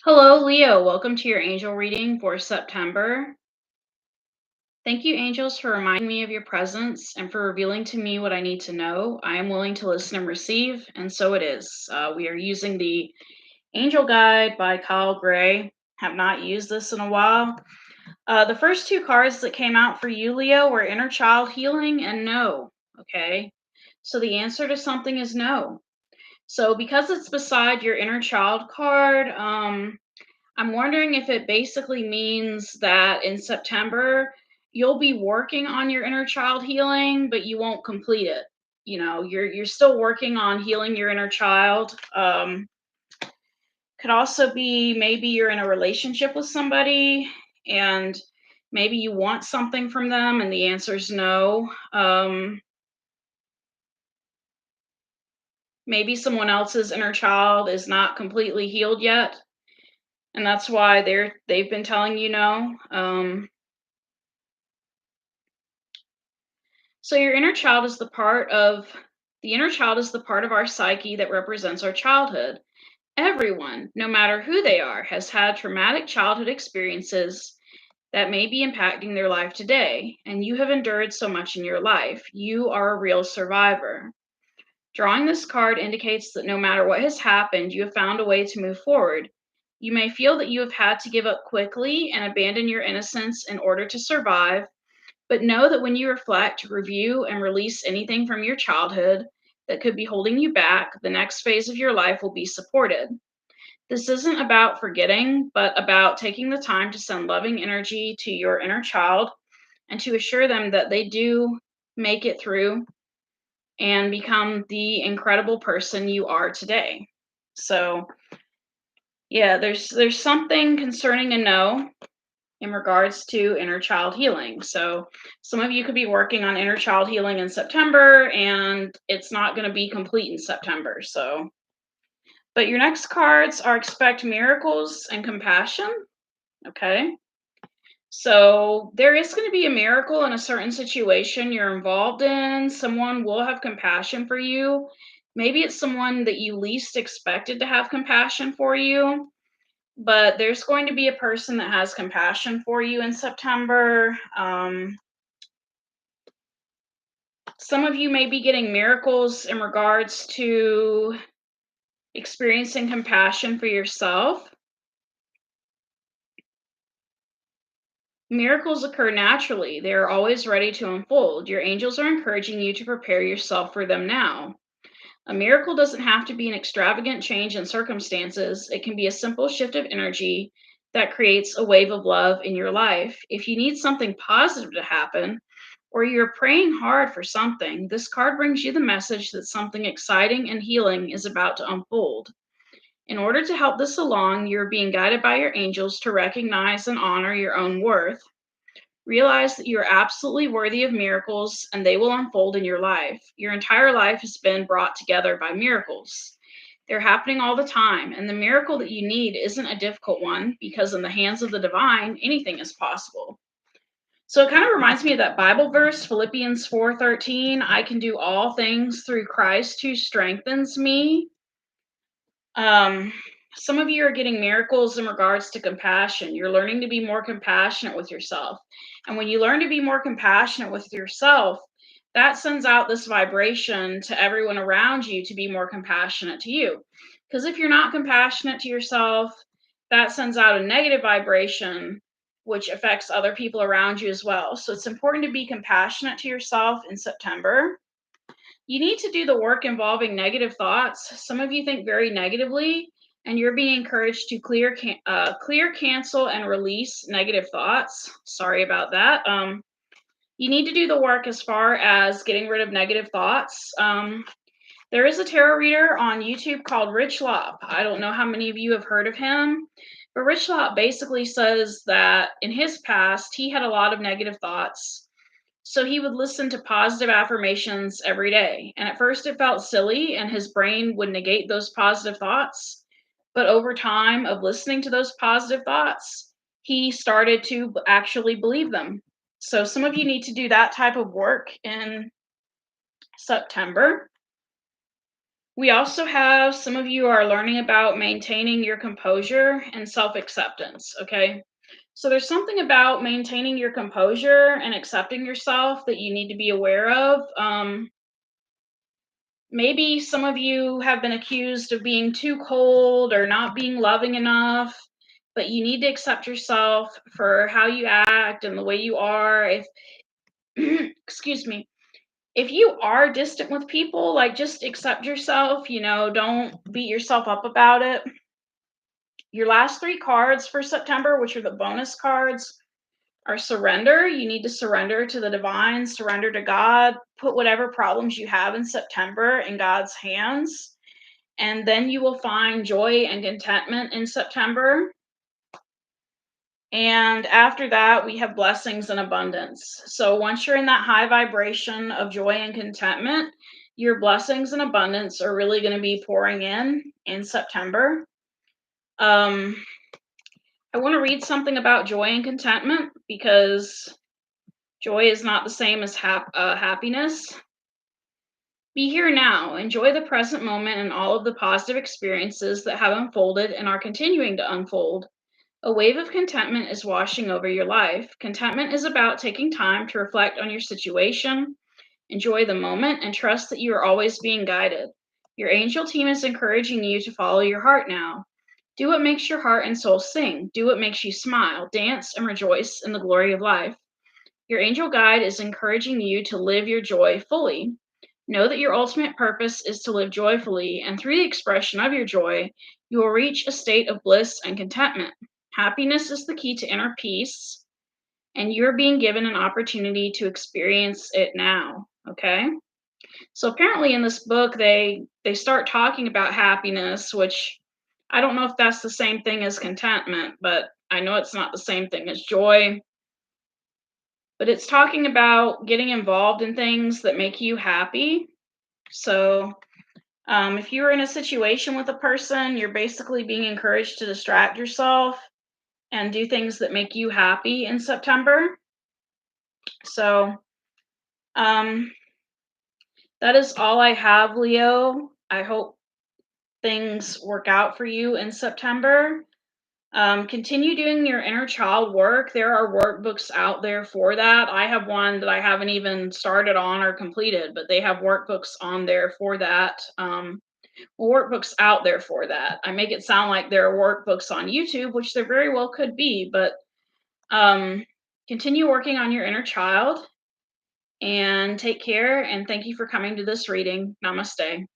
Hello, Leo. Welcome to your angel reading for September. Thank you, angels, for reminding me of your presence and for revealing to me what I need to know. I am willing to listen and receive, and so it is. We are using the Angel Guide by Kyle Gray. Have not used this in a while. The first two cards that came out for you, Leo, were Inner Child Healing and No. Okay, so the answer to something is no. So because it's beside your Inner Child card, I'm wondering if it basically means that in September you'll be working on your inner child healing, but you won't complete it. You're still working on healing your inner child. Could also be maybe you're in a relationship with somebody and maybe you want something from them and the answer is no. Maybe someone else's inner child is not completely healed yet, and that's why they've been telling you no. So your inner child is the inner child is the part of our psyche that represents our childhood. Everyone, no matter who they are, has had traumatic childhood experiences that may be impacting their life today, and you have endured so much in your life. You are a real survivor. Drawing this card indicates that no matter what has happened, you have found a way to move forward. You may feel that you have had to give up quickly and abandon your innocence in order to survive, but know that when you reflect, review, and release anything from your childhood that could be holding you back, the next phase of your life will be supported. This isn't about forgetting, but about taking the time to send loving energy to your inner child and to assure them that they do make it through and become the incredible person you are today. So, yeah, there's something concerning a no in regards to inner child healing. So, some of you could be working on inner child healing in September and it's not going to be complete in September. So, but your next cards are expect miracles and compassion. Okay. So, there is going to be a miracle in a certain situation you're involved in. Someone will have compassion for you. Maybe it's someone that you least expected to have compassion for you, but there's going to be a person that has compassion for you in September. Some of you may be getting miracles in regards to experiencing compassion for yourself. Miracles occur naturally, they are always ready to unfold. Your angels are encouraging you to prepare yourself for them now. A miracle doesn't have to be an extravagant change in circumstances, it can be a simple shift of energy that creates a wave of love in your life. If you need something positive to happen, or you're praying hard for something, this card brings you the message that something exciting and healing is about to unfold. In order to help this along, you're being guided by your angels to recognize and honor your own worth. Realize that you're absolutely worthy of miracles and they will unfold in your life. Your entire life has been brought together by miracles. They're happening all the time, and the miracle that you need isn't a difficult one because, in the hands of the divine, anything is possible. So it kind of reminds me of that Bible verse, Philippians 4:13. I can do all things through Christ who strengthens me. Um, some of you are getting miracles in regards to compassion. You're learning to be more compassionate with yourself. And when you learn to be more compassionate with yourself, that sends out this vibration to everyone around you to be more compassionate to you. Because if you're not compassionate to yourself, that sends out a negative vibration, which affects other people around you as well. So it's important to be compassionate to yourself in September. You need to do the work involving negative thoughts. Some of you think very negatively, and you're being encouraged to clear, cancel, and release negative thoughts. Sorry about that. You need to do the work as far as getting rid of negative thoughts. There is a tarot reader on YouTube called Rich Lop. I don't know how many of you have heard of him, but Rich Lop basically says that in his past, he had a lot of negative thoughts, so he would listen to positive affirmations every day. And at first it felt silly and his brain would negate those positive thoughts. But over time of listening to those positive thoughts, he started to actually believe them. So some of you need to do that type of work in September. We also have some of you are learning about maintaining your composure and self acceptance. Okay. So there's something about maintaining your composure and accepting yourself that you need to be aware of. Maybe some of you have been accused of being too cold or not being loving enough, but you need to accept yourself for how you act and the way you are. If, excuse me, if you are distant with people, like just accept yourself, don't beat yourself up about it. Your last three cards for September, which are the bonus cards, are surrender. You need to surrender to the divine, surrender to God, put whatever problems you have in September in God's hands. And then you will find joy and contentment in September. And after that, we have blessings and abundance. So once you're in that high vibration of joy and contentment, your blessings and abundance are really going to be pouring in September. I want to read something about joy and contentment because joy is not the same as happiness. Be here now. Enjoy the present moment and all of the positive experiences that have unfolded and are continuing to unfold. A wave of contentment is washing over your life. Contentment is about taking time to reflect on your situation, enjoy the moment, and trust that you are always being guided. Your angel team is encouraging you to follow your heart now. Do what makes your heart and soul sing. Do what makes you smile, dance, and rejoice in the glory of life. Your angel guide is encouraging you to live your joy fully. Know that your ultimate purpose is to live joyfully, and through the expression of your joy, you will reach a state of bliss and contentment. Happiness is the key to inner peace, and you're being given an opportunity to experience it now. Okay? So apparently in this book they start talking about happiness, which I don't know if that's the same thing as contentment, but I know it's not the same thing as joy. But it's talking about getting involved in things that make you happy. So if you're in a situation with a person, you're basically being encouraged to distract yourself and do things that make you happy in September. So um, that is all I have, Leo. I hope things work out for you in September. Continue doing your inner child work. There are workbooks out there for that. I have one that I haven't even started on or completed, but they have workbooks on there for that. Workbooks out there for that. I make it sound like there are workbooks on YouTube, which there very well could be, but continue working on your inner child and take care. And thank you for coming to this reading. Namaste.